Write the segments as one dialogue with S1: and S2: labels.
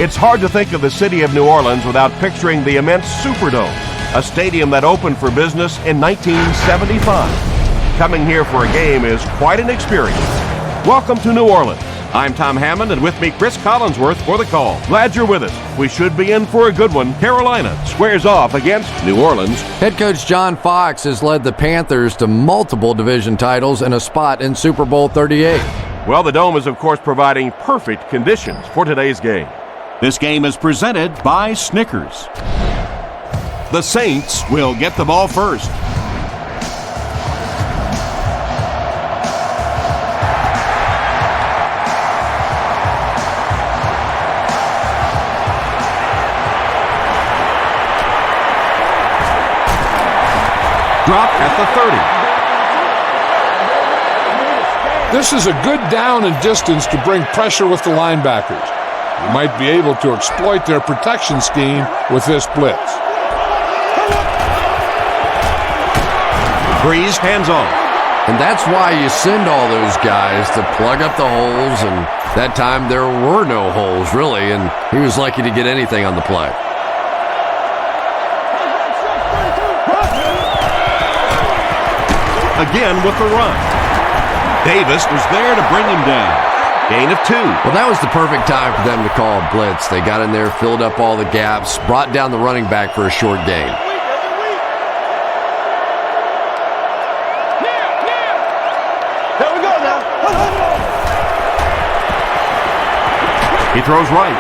S1: It's hard to think of the city of New Orleans without picturing the immense Superdome, a stadium that opened for business in 1975. Coming here for a game is quite an experience. Welcome to New Orleans. I'm Tom Hammond, and with me, Chris Collinsworth for the call. Glad you're with us. We should be in for a good one. Carolina squares off against New Orleans.
S2: Head coach John Fox has led the Panthers to multiple division titles and a spot in Super Bowl 38.
S1: Well, the Dome is, of course, providing perfect conditions for today's game.
S3: This game is presented by Snickers. The Saints will get the ball first.
S1: Drop at the 30.
S4: This is a good down and distance to bring pressure with the linebackers. You might be able to exploit their protection scheme with this blitz.
S1: Breeze hands off.
S2: And that's why you send all those guys to plug up the holes, and that time there were no holes, really, and he was lucky to get anything on the play.
S1: Again with the run. Davis was there to bring him down. Gain of 2.
S2: Well, that was the perfect time for them to call a blitz. They got in there, filled up all the gaps, brought down the running back for a short gain.
S1: There we go now. He throws right.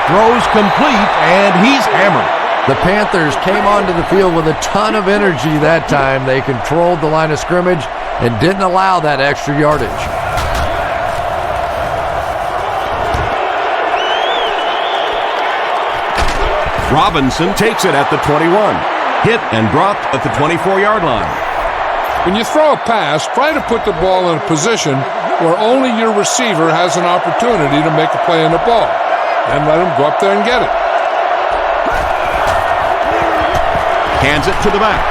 S1: Throws complete, and he's hammered.
S2: The Panthers came onto the field with a ton of energy that time. They controlled the line of scrimmage and didn't allow that extra yardage.
S1: Robinson takes it at the 21. Hit and dropped at the 24-yard line.
S4: When you throw a pass, try to put the ball in a position where only your receiver has an opportunity to make a play on the ball, and let him go up there and get it.
S1: Hands it to the back.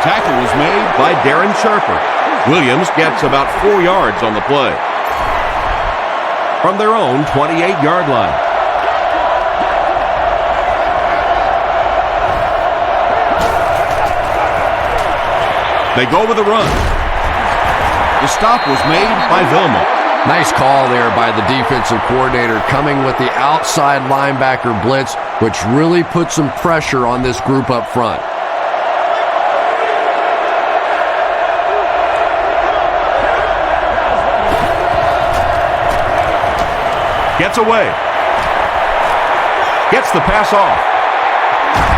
S1: Tackle was made by Darren Sharper. Williams gets about 4 yards on the play. From their own 28-yard line. They go with a run. The stop was made by Vilma.
S2: Nice call there by the defensive coordinator, coming with the outside linebacker blitz, which really put some pressure on this group up front.
S1: Gets away. Gets the pass off.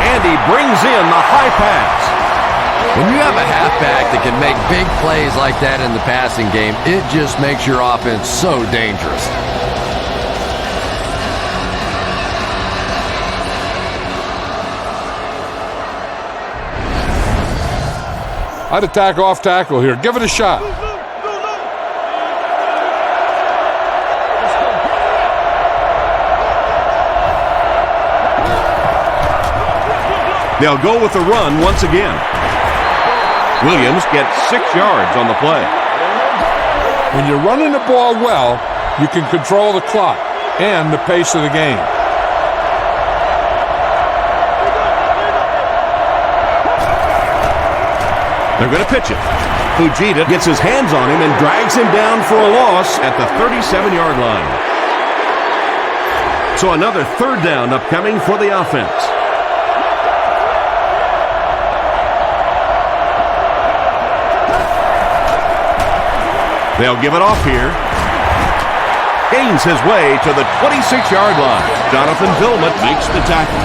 S1: And he brings in the high pass.
S2: When you have a halfback that can make big plays like that in the passing game, it just makes your offense so dangerous.
S4: I'd attack off tackle here. Give it a shot.
S1: They'll go with the run once again. Williams gets 6 yards on the play.
S4: When you're running the ball well, you can control the clock and the pace of the game.
S1: They're going to pitch it. Fujita gets his hands on him and drags him down for a loss at the 37-yard line. So another third down upcoming for the offense. They'll give it off here. Gains his way to the 26-yard line. Jonathan Vilma makes the tackle.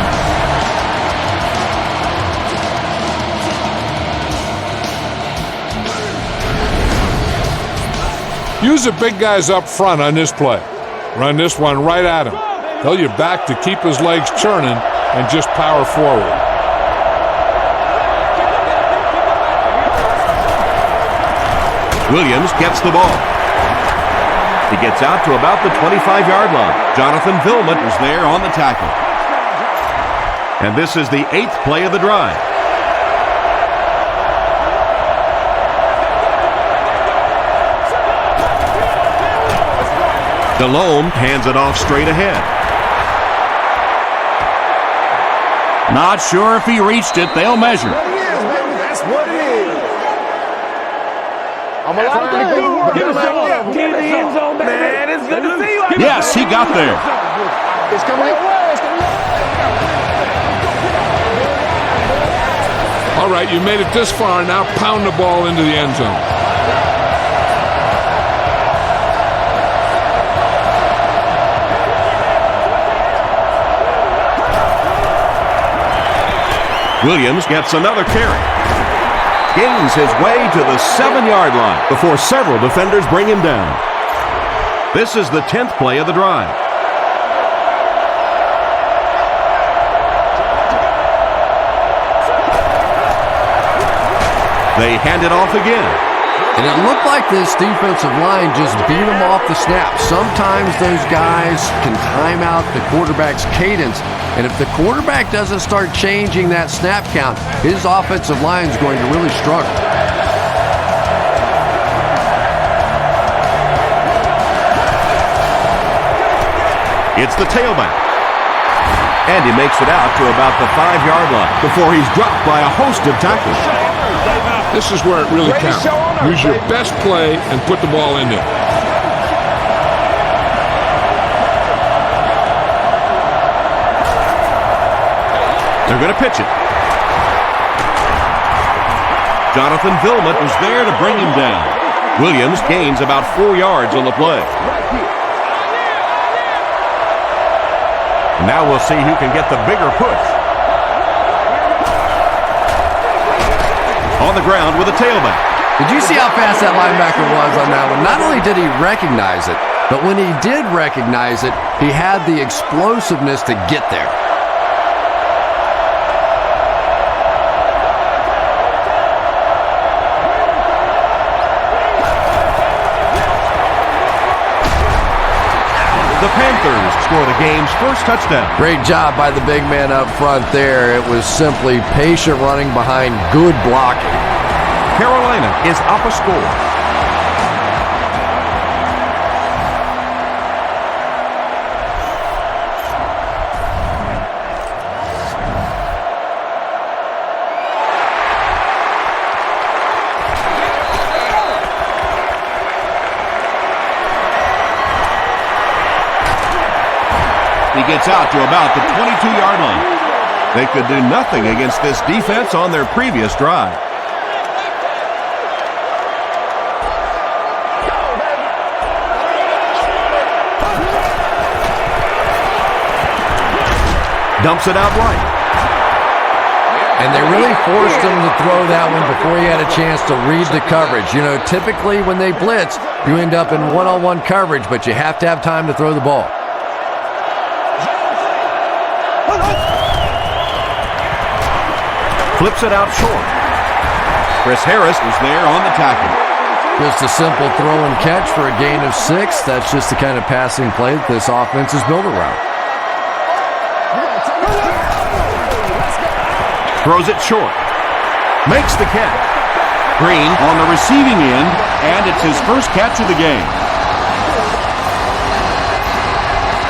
S4: Use the big guys up front on this play. Run this one right at him. Tell your back to keep his legs churning and just power forward.
S1: Williams gets the ball. He gets out to about the 25-yard line. Jonathan Vilma is there on the tackle. And this is the 8th play of the drive. Delhomme hands it off straight ahead.
S3: Not sure if he reached it. They'll measure.
S5: That's what it is.
S6: I'm allowed to do. Get in the end zone, man. It's good to see you.
S3: Yes, he got there.
S6: It's coming away.
S4: All right, you made it this far. Now pound the ball into the end zone.
S1: Williams gets another carry. Gains his way to the 7-yard line before several defenders bring him down. This is the 10th play of the drive. They hand it off again.
S2: And it looked like this defensive line just beat them off the snap. Sometimes those guys can time out the quarterback's cadence. And if the quarterback doesn't start changing that snap count, his offensive line is going to really struggle.
S1: It's the tailback. And he makes it out to about the 5-yard line before he's dropped by a host of tackles.
S4: This is where it really counts. Use your best play and put the ball in there.
S1: They're going to pitch it. Jonathan Vilmot was there to bring him down. Williams gains about 4 yards on the play. Now we'll see who can get the bigger push. On the ground with a tailback.
S2: Did you see how fast that linebacker was on that one? Not only did he recognize it, but when he did recognize it, he had the explosiveness to get there.
S1: The Panthers score the game's first touchdown.
S2: Great job by the big man up front there. It was simply patient running behind good blocking.
S1: Carolina is up a score. He gets out to about the 22-yard line. They could do nothing against this defense on their previous drive. Dumps it out right.
S2: And they really forced him to throw that one before he had a chance to read the coverage. You know, typically when they blitz, you end up in one-on-one coverage, but you have to have time to throw the ball.
S1: Flips it out short. Chris Harris was there on the tackle.
S2: Just a simple throw and catch for a gain of 6. That's just the kind of passing play that this offense is built around.
S1: Throws it short. Makes the catch.
S3: Green on the receiving end, and it's his first catch of the game.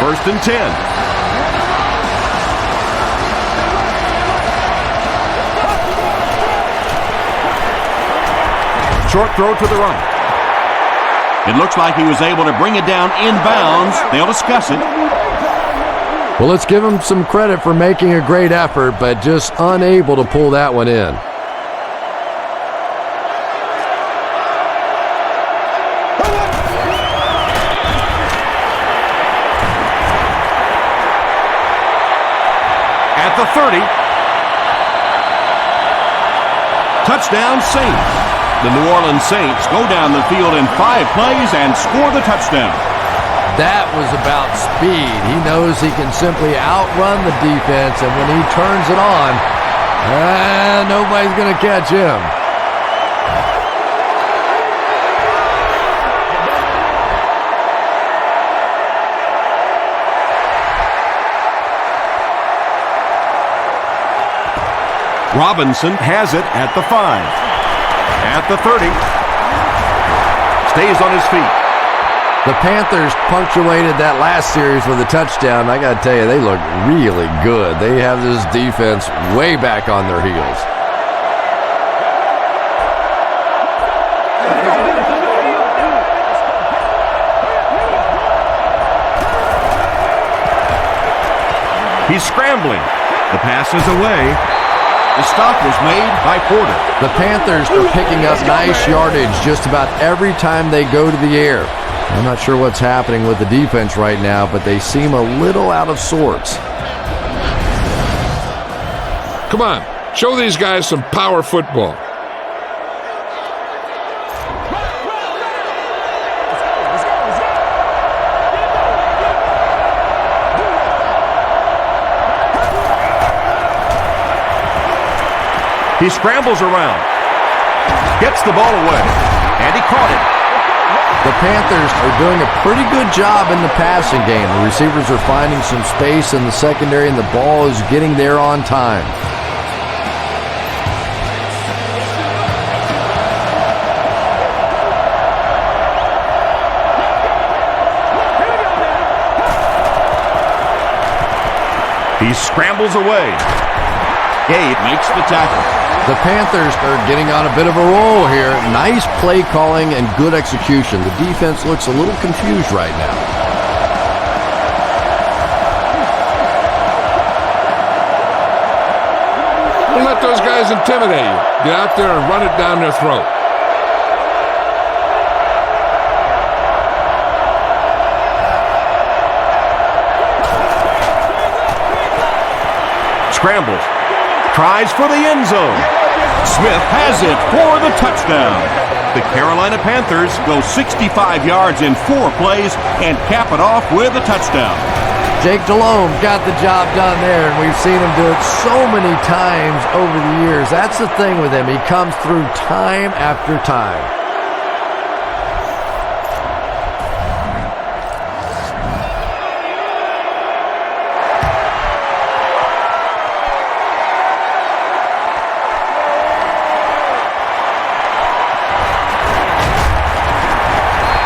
S1: 1st and 10. Short throw to the right.
S3: It looks like he was able to bring it down inbounds. They'll discuss it.
S2: Well, let's give him some credit for making a great effort, but just unable to pull that one in.
S1: At the 30. Touchdown Saints. The New Orleans Saints go down the field in 5 plays and score the touchdown.
S2: That was about speed. He knows he can simply outrun the defense, and when he turns it on, nobody's going to catch him.
S1: Robinson has it at the 5. At the 30. Stays on his feet.
S2: The Panthers punctuated that last series with a touchdown. I got to tell you, they look really good. They have this defense way back on their heels.
S3: He's scrambling. The pass is away. The stop was made by Porter.
S2: The Panthers are picking up nice yardage just about every time they go to the air. I'm not sure what's happening with the defense right now, but they seem a little out of sorts.
S4: Come on, show these guys some power football.
S1: He scrambles around, gets the ball away, and he caught it.
S2: The Panthers are doing a pretty good job in the passing game. The receivers are finding some space in the secondary, and the ball is getting there on time.
S1: He scrambles away.
S3: Gabe makes the tackle.
S2: The Panthers are getting on a bit of a roll here. Nice play calling and good execution. The defense looks a little confused right now.
S4: Don't let those guys intimidate you. Get out there and run it down their throat.
S1: Scrambles. Tries for the end zone.
S3: Smith has it for the touchdown. The Carolina Panthers go 65 yards in 4 plays and cap it off with a touchdown.
S2: Jake Delhomme got the job done there, and we've seen him do it so many times over the years. That's the thing with him. He comes through time after time.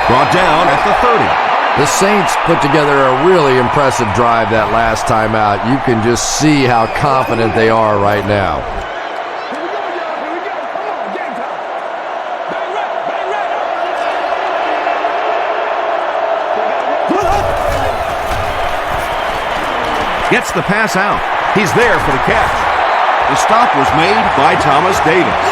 S1: Brought down at the 30.
S2: The Saints put together a really impressive drive that last time out. You can just see how confident they are right now.
S1: Gets the pass out. He's there for the catch.
S3: The stop was made by Thomas Davis.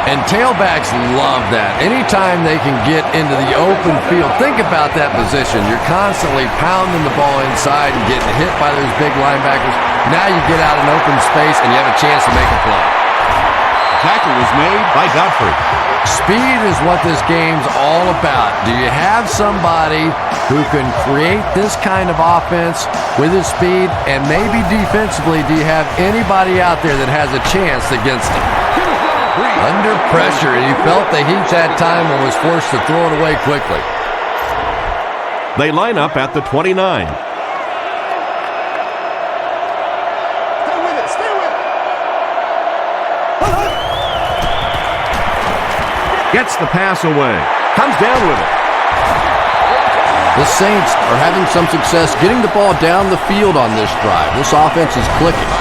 S2: And tailbacks love that. Anytime they can get into the open field, think about that position. You're constantly pounding the ball inside and getting hit by those big linebackers. Now you get out in open space and you have a chance to make a play.
S3: The tackle was made by Godfrey.
S2: Speed is what this game's all about. Do you have somebody who can create this kind of offense with his speed? And maybe defensively, do you have anybody out there that has a chance against him? Under pressure, and he felt the heat that time and was forced to throw it away quickly.
S1: They line up at the 29.
S5: Stay with it. Stay with it.
S1: Gets the pass away. Comes down with it.
S2: The Saints are having some success getting the ball down the field on this drive. This offense is clicking.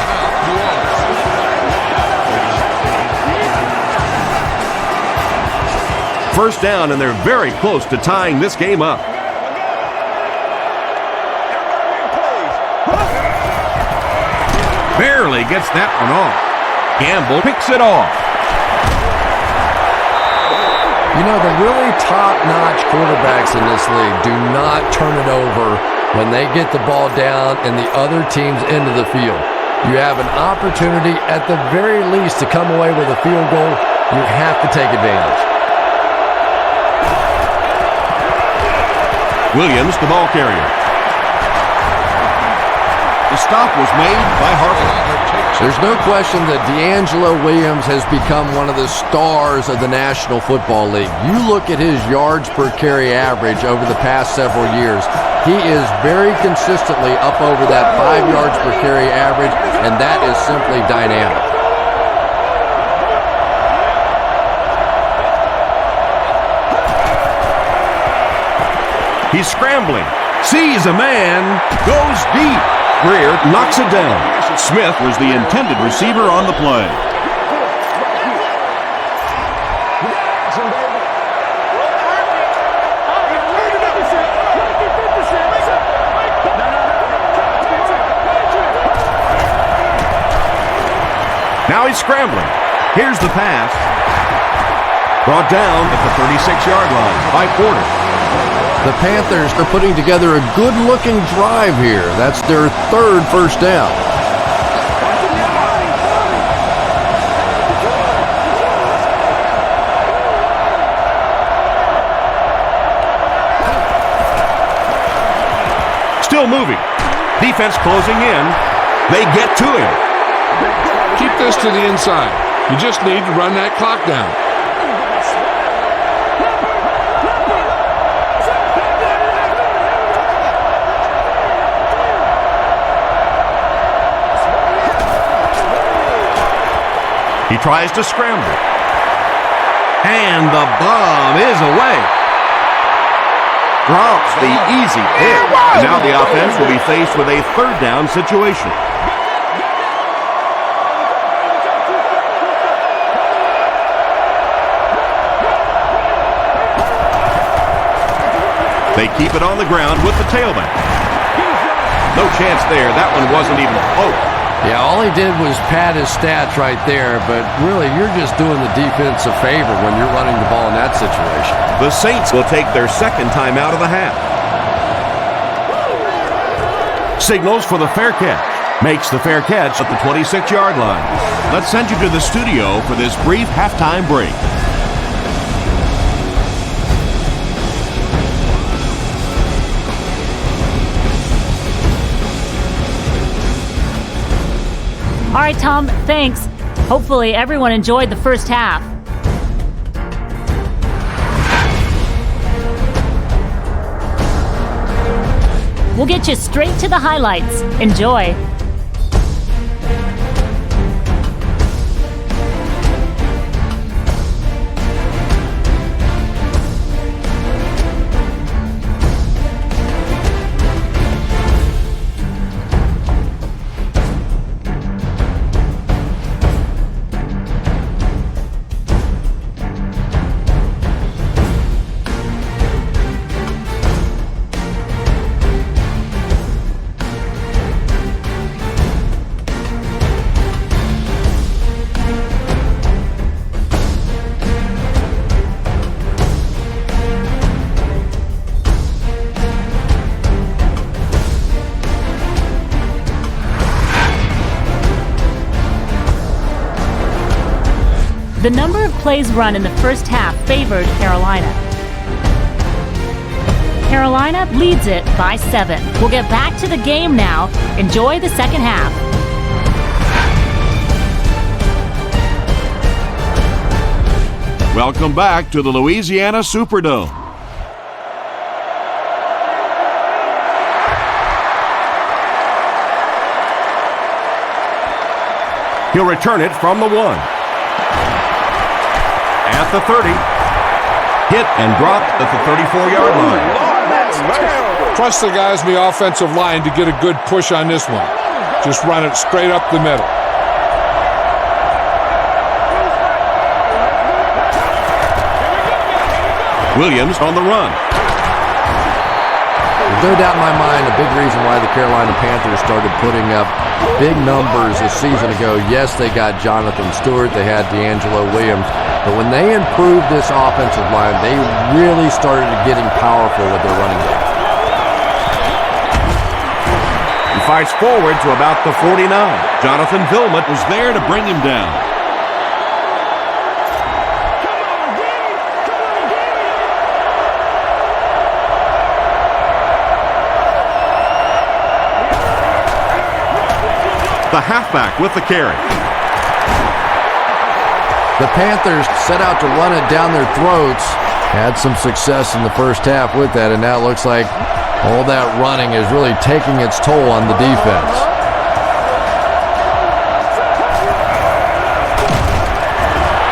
S1: First down, and they're very close to tying this game up. Barely gets that one off. Gamble picks it off.
S2: You know, the really top-notch quarterbacks in this league do not turn it over when they get the ball down and the other team's into the field. You have an opportunity at the very least to come away with a field goal. You have to take advantage.
S1: Williams, the ball carrier.
S3: The stop was made by Harper.
S2: There's no question that D'Angelo Williams has become one of the stars of the National Football League. You look at his yards per carry average over the past several years. He is very consistently up over that 5 yards per carry average, and that is simply dynamic.
S1: He's scrambling. Sees a man. Goes deep. Greer knocks it down.
S3: Smith was the intended receiver on the play.
S1: Now he's scrambling. Here's the pass. Brought down at the 36-yard line by Porter.
S2: The Panthers are putting together a good-looking drive here. That's their third first down.
S1: Still moving. Defense closing in. They get to him.
S4: Keep this to the inside. You just need to run that clock down.
S1: He tries to scramble. And the bomb is away. Drops the easy pick. Now the offense will be faced with a third down situation. They keep it on the ground with the tailback. No chance there. That one wasn't even close.
S2: Yeah, all he did was pad his stats right there, but really, you're just doing the defense a favor when you're running the ball in that situation.
S1: The Saints will take their second time out of the half. Signals for the fair catch. Makes the fair catch at the 26-yard line. Let's send you to the studio for this brief halftime break.
S7: All right, Tom, thanks. Hopefully everyone enjoyed the first half. We'll get you straight to the highlights. Enjoy. The number of plays run in the first half favored Carolina. Carolina leads it by 7. We'll get back to the game now. Enjoy the second half.
S3: Welcome back to the Louisiana Superdome.
S1: He'll return it from the 1. At the 30. Hit and dropped at the 34-yard line.
S4: Trust the guys in the offensive line to get a good push on this one. Just run it straight up the middle.
S1: Williams on the run.
S2: There's no doubt in my mind a big reason why the Carolina Panthers started putting up big numbers a season ago. Yes, they got Jonathan Stewart, they had D'Angelo Williams, but when they improved this offensive line, they really started getting powerful with their running game.
S1: He fights forward to about the 49.
S3: Jonathan Vilmot was there to bring him down.
S1: The halfback with the carry.
S2: The Panthers set out to run it down their throats. Had some success in the first half with that, and now it looks like all that running is really taking its toll on the defense.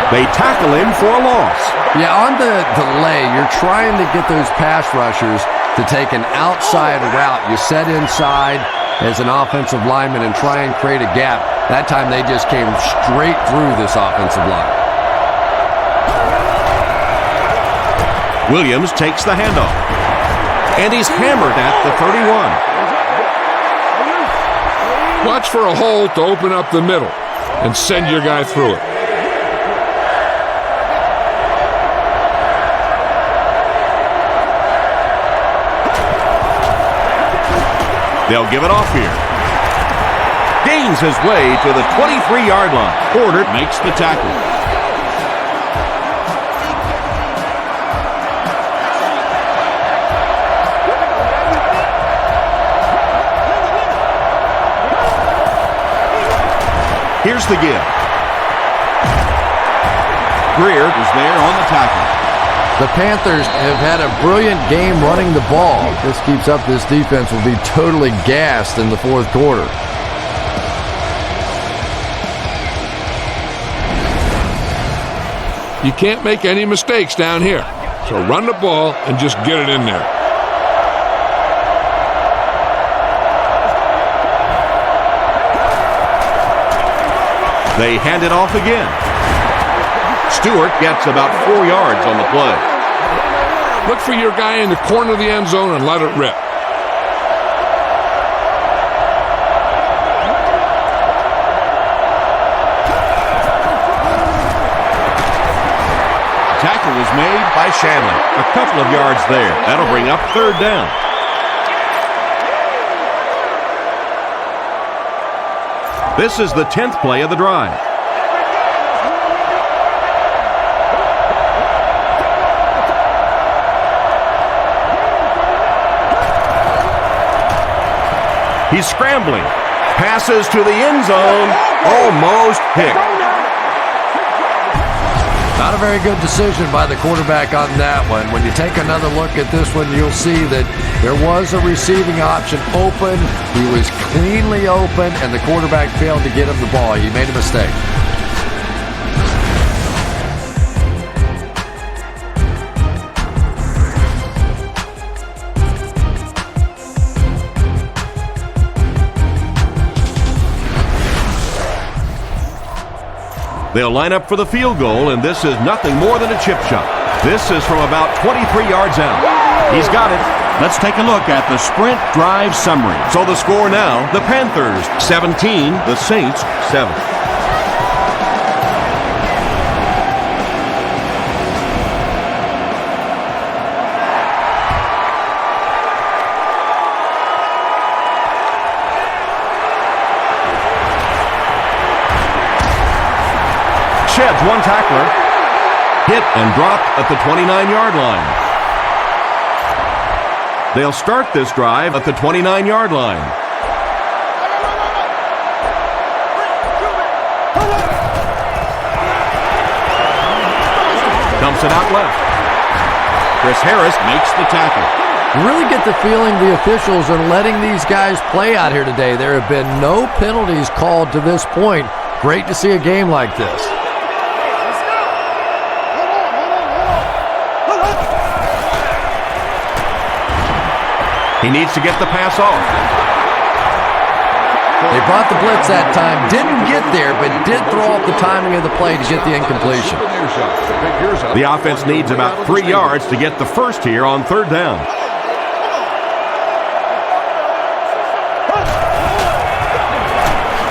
S1: They tackle him for a loss.
S2: Yeah, on the delay, you're trying to get those pass rushers to take an outside route. You set inside as an offensive lineman and try and create a gap. That time they just came straight through this offensive line.
S1: Williams takes the handoff. And he's hammered at the 31.
S4: Watch for a hole to open up the middle and send your guy through it.
S1: They'll give it off here. Gains his way to the 23-yard line. Porter
S3: Makes the tackle.
S1: Here's the give.
S3: Greer is there on the tackle.
S2: The Panthers have had a brilliant game running the ball. If this keeps up, this defense will be totally gassed in the fourth quarter.
S4: You can't make any mistakes down here. So run the ball and just get it in there.
S1: They hand it off again. Stewart gets about 4 yards on the play.
S4: Look for your guy in the corner of the end zone and let it rip.
S1: Tackle was made by Shanley. A couple of yards there. That'll bring up third down. This is the 10th play of the drive. He's scrambling. Passes to the end zone. Almost picked.
S2: Not a very good decision by the quarterback on that one. When you take another look at this one, you'll see that there was a receiving option open. He was cleanly open, and the quarterback failed to get him the ball. He made a mistake.
S1: They'll line up for the field goal, and this is nothing more than a chip shot. This is from about 23 yards out. He's got it.
S3: Let's take a look at the sprint drive summary.
S1: So the score now, the Panthers 17, the Saints 7. Sheds one tackler. Hit and dropped at the 29-yard line. They'll start this drive at the 29-yard line. Dumps it out left. Chris Harris makes the tackle.
S2: You really get the feeling the officials are letting these guys play out here today. There have been no penalties called to this point. Great to see a game like this.
S1: He needs to get the pass off.
S2: They brought the blitz that time, didn't get there, but did throw off the timing of the play to get the incompletion.
S1: The offense needs about 3 yards to get the first here on third down.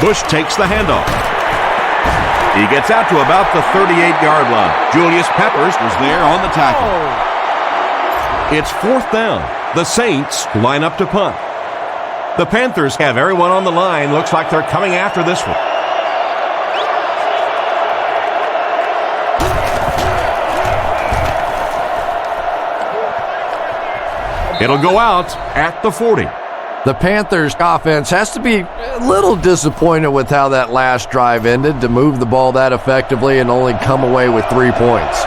S1: Bush takes the handoff. He gets out to about the 38-yard line. Julius Peppers was there on the tackle. It's fourth down. The Saints line up to punt. The Panthers have everyone on the line. Looks like they're coming after this one. It'll go out at the 40.
S2: The Panthers offense has to be a little disappointed with how that last drive ended, to move the ball that effectively and only come away with 3 points.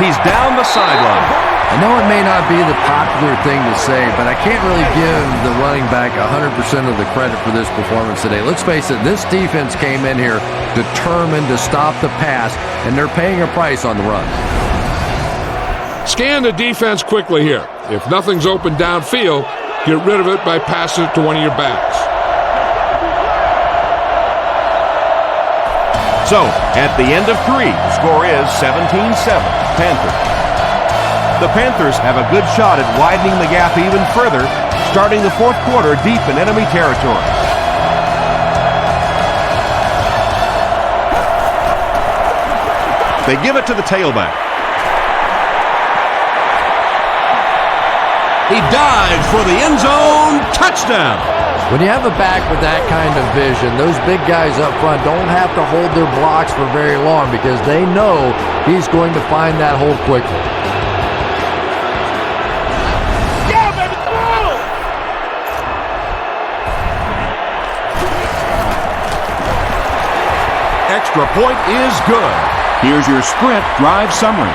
S1: He's down the sideline.
S2: I know it may not be the popular thing to say, but I can't really give the running back 100% of the credit for this performance today. Let's face it, this defense came in here determined to stop the pass, and they're paying a price on the run.
S4: Scan the defense quickly here. If nothing's open downfield, get rid of it by passing it to one of your backs.
S1: So, at the end of 3, score is 17-7, Panthers. The Panthers have a good shot at widening the gap even further, starting the fourth quarter deep in enemy territory. They give it to the tailback. He dives for the end zone. Touchdown.
S2: When you have a back with that kind of vision, those big guys up front don't have to hold their blocks for very long because they know he's going to find that hole quickly.
S6: Yeah, baby, come on!
S3: Extra point is good. Here's your sprint drive summary.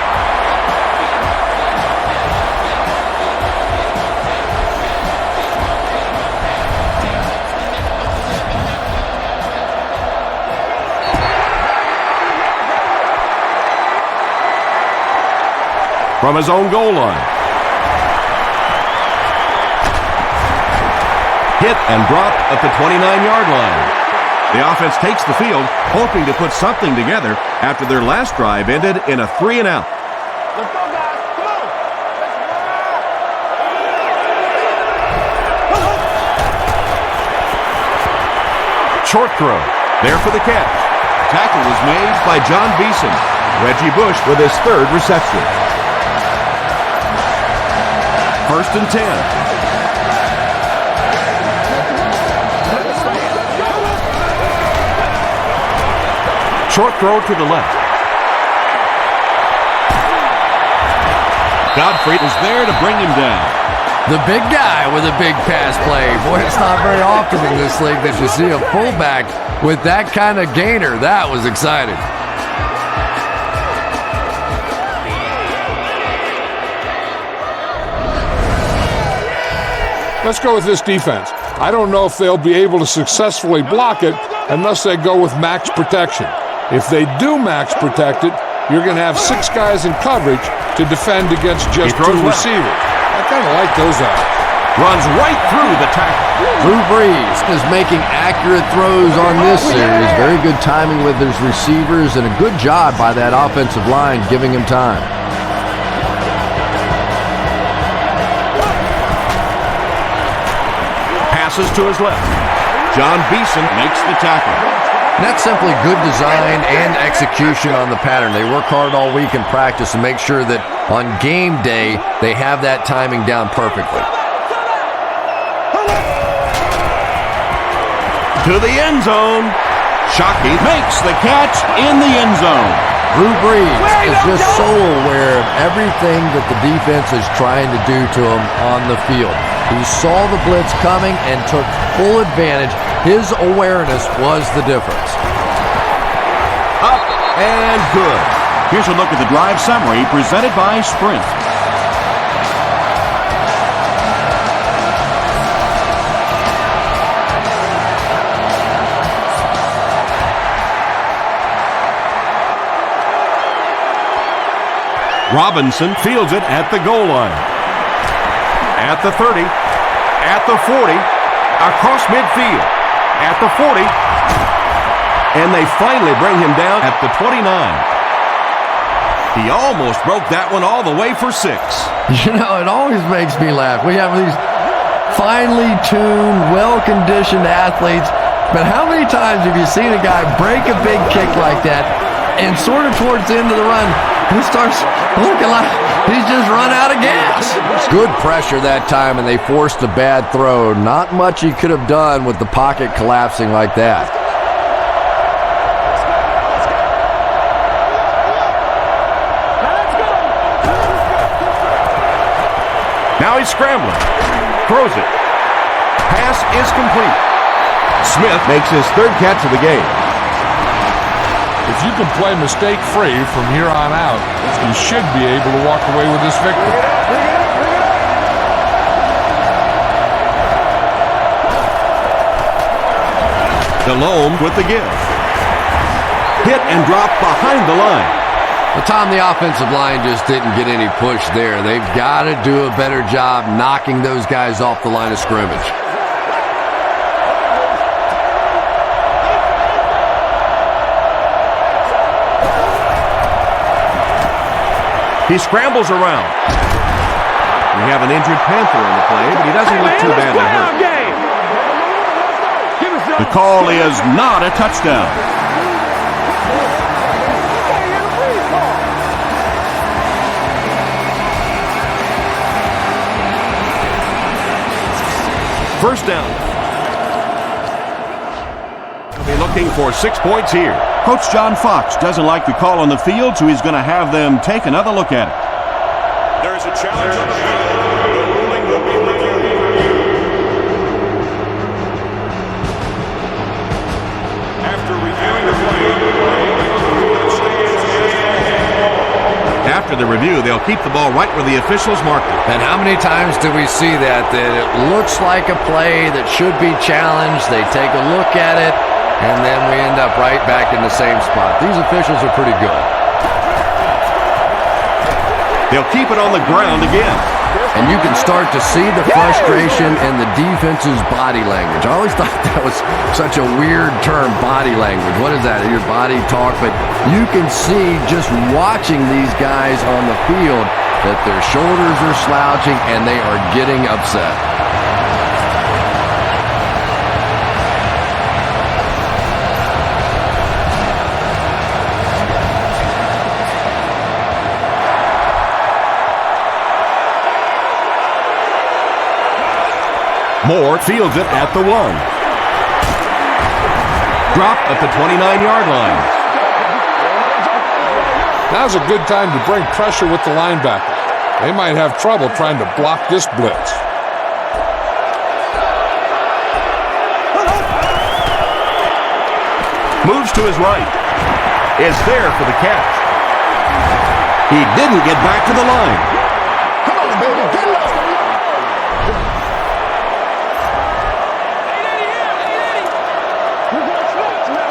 S1: From his own goal line. Hit and drop at the 29-yard line. The offense takes the field, hoping to put something together after their last drive ended in a 3-and-out.
S6: Let's go, guys. Come on!
S1: Short throw. There for the catch. Tackle was made by John Beeson. Reggie Bush with his third reception. 1st and 10. Short throw to the left. Godfrey is there to bring him down.
S2: The big guy with a big pass play. Boy, it's not very often in this league that you see a fullback with that kind of gainer. That was exciting.
S4: Let's go with this defense. I don't know if they'll be able to successfully block it unless they go with max protection. If they do max protect it, you're going to have 6 guys in coverage to defend against just 2 receivers. I kind of like those odds.
S1: Runs right through the tackle.
S2: Drew Brees is making accurate throws on this series. Very good timing with his receivers and a good job by that offensive line giving him time.
S1: Passes to his left. John Beeson makes the tackle.
S2: And that's simply good design and execution on the pattern. They work hard all week in practice and make sure that on game day they have that timing down perfectly.
S1: To the end zone. Shockey makes the catch in the end zone.
S2: Drew Brees is just so aware of everything that the defense is trying to do to him on the field. He saw the blitz coming and took full advantage. His awareness was the difference.
S1: Up and good.
S3: Here's a look at the drive summary presented by Sprint.
S1: Robinson fields it at the goal line. At the 30, at the 40, across midfield, at the 40, and they finally bring him down at the 29. He almost broke that one all the way for 6.
S2: You know, it always makes me laugh. We have these finely tuned, well-conditioned athletes, but how many times have you seen a guy break a big kick like that and sort of towards the end of the run, he starts looking like he's just run out of gas. Good pressure that time, and they forced a bad throw. Not much he could have done with the pocket collapsing like that.
S1: Now he's scrambling. Throws it. Pass is complete. Smith makes his 3rd catch of the game.
S4: If you can play mistake-free from here on out, you should be able to walk away with this victory.
S3: Delhomme with the give. Hit and drop behind the line.
S2: Well, Tom, the offensive line just didn't get any push there. They've got to do a better job knocking those guys off the line of scrimmage.
S1: He scrambles around. We have an injured Panther in the play, but he doesn't look too badly hurt.
S3: The call is not a touchdown.
S1: First down. They'll be looking for 6 points here.
S3: Coach John Fox doesn't like the call on the field, so he's going to have them take another look at it.
S5: There is a challenge on the field. The ruling will be reviewed. After reviewing the play,
S1: After the review, they'll keep the ball right where the officials marked it.
S2: And how many times do we see that it looks like a play that should be challenged, they take a look at it, and then we end up right back in the same spot. These officials are pretty good.
S1: They'll keep it on the ground again.
S2: And you can start to see the frustration in the defense's body language. I always thought that was such a weird term, body language. What is that? Your body talk? But you can see just watching these guys on the field that their shoulders are slouching and they are getting upset.
S1: Moore fields it at the 1. Drop at the 29-yard line.
S4: Now's a good time to bring pressure with the linebacker. They might have trouble trying to block this blitz.
S1: Moves to his right. Is there for the catch.
S3: He didn't get back to the line.
S5: Come on, baby, get low.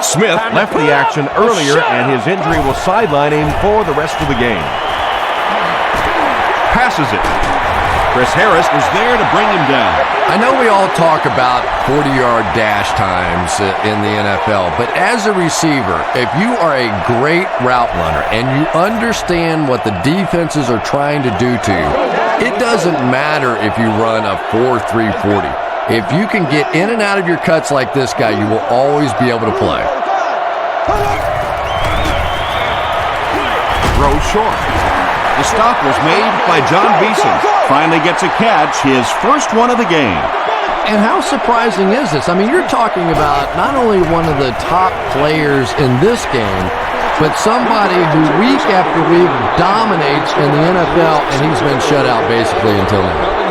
S1: Smith left the action earlier, and his injury will sideline him for the rest of the game. Passes it. Chris Harris was there to bring him down.
S2: I know we all talk about 40-yard dash times in the NFL, but as a receiver, if you are a great route runner and you understand what the defenses are trying to do to you, it doesn't matter if you run a 4.3 40. If you can get in and out of your cuts like this guy, you will always be able to play.
S1: Throw short.
S3: The stop was made by John Beeson. Finally gets a catch, his first one of the game.
S2: And how surprising is this? I mean, you're talking about not only one of the top players in this game, but somebody who week after week dominates in the NFL, and he's been shut out basically until now.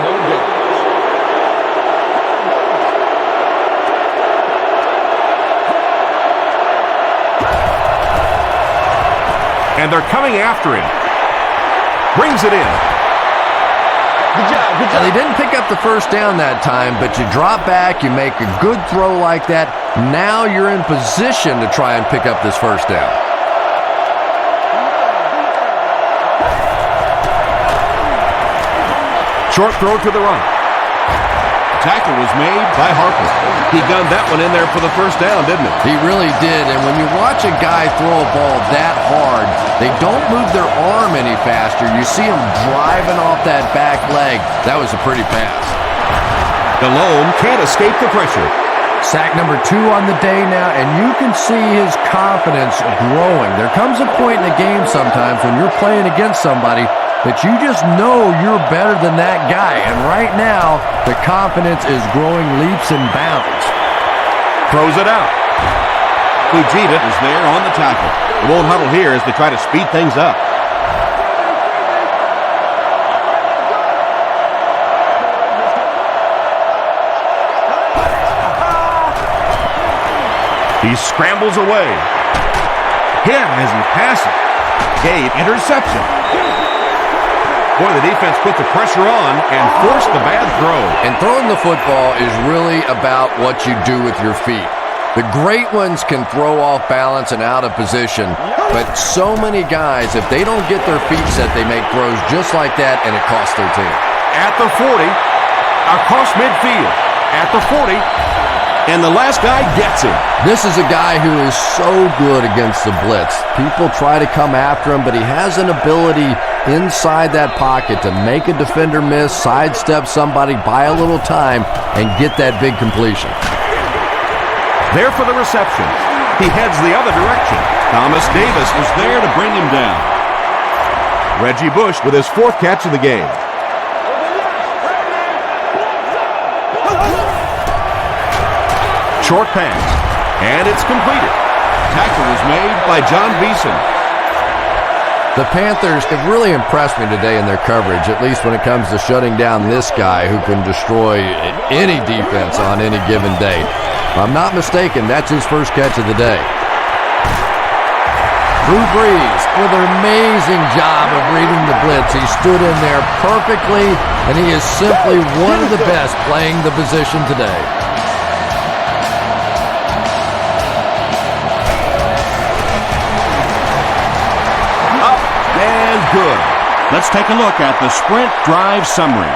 S1: And they're coming after him. Brings it in.
S5: Good job, good
S2: Now,
S5: job.
S2: they didn't pick up the first down that time, but you drop back, you make a good throw like that. Now you're in position to try and pick up this first down.
S1: Short throw to the right.
S3: Tackle was made by Harper.
S1: He gunned that one in there for the first down, didn't he?
S2: He really did, and when you watch a guy throw a ball that hard, they don't move their arm any faster. You see him driving off that back leg. That was a pretty pass.
S1: Delhomme can't escape the pressure.
S2: Sack number 2 on the day now, and you can see his confidence growing. There comes a point in the game sometimes when you're playing against somebody that you just know you're better than that guy. And right now, the confidence is growing leaps and bounds.
S1: Throws it out.
S3: Fujita is there on the tackle.
S1: They won't huddle here as they try to speed things up. He scrambles away.
S3: hit as he passes. Gave interception.
S1: Boy, the defense put the pressure on and forced the bad throw.
S2: And throwing the football is really about what you do with your feet. The great ones can throw off balance and out of position, but so many guys, if they don't get their feet set, they make throws just like that, and it costs their team.
S1: At the 40, across midfield, at the 40, and the last guy gets him.
S2: This is a guy who is so good against the blitz. People try to come after him, but he has an ability inside that pocket to make a defender miss, sidestep somebody, buy a little time, and get that big completion.
S1: There for the reception. He heads the other direction.
S3: Thomas Davis was there to bring him down.
S1: Reggie Bush with his 4th catch of the game. Short pass, and it's completed.
S3: Tackle was made by John Beeson.
S2: The Panthers have really impressed me today in their coverage, at least when it comes to shutting down this guy who can destroy any defense on any given day. If I'm not mistaken, that's his first catch of the day. Drew Brees with an amazing job of reading the blitz. He stood in there perfectly, and he is simply one of the best playing the position today.
S3: Good. Let's take a look at the sprint drive summary.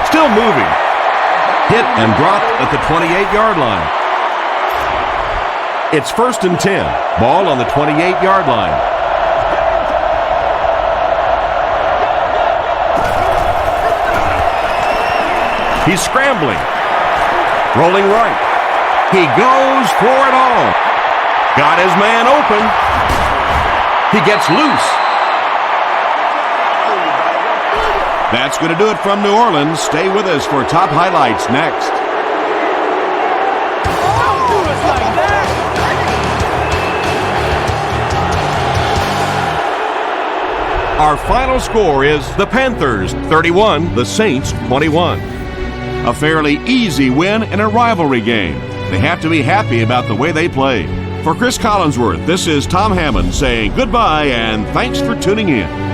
S1: Still moving. Hit and dropped at the 28-yard line. It's 1st and 10. Ball on the 28-yard line. He's scrambling. Rolling right. He goes for it all. Got his man open. He gets loose.
S3: That's going to do it from New Orleans. Stay with us for top highlights next.
S1: Our final score is the Panthers 31, the Saints 21.
S3: A fairly easy win in a rivalry game. They have to be happy about the way they played. For Chris Collinsworth, this is Tom Hammond saying goodbye and thanks for tuning in.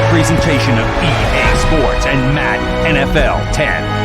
S8: Presentation of EA Sports and Madden NFL 10.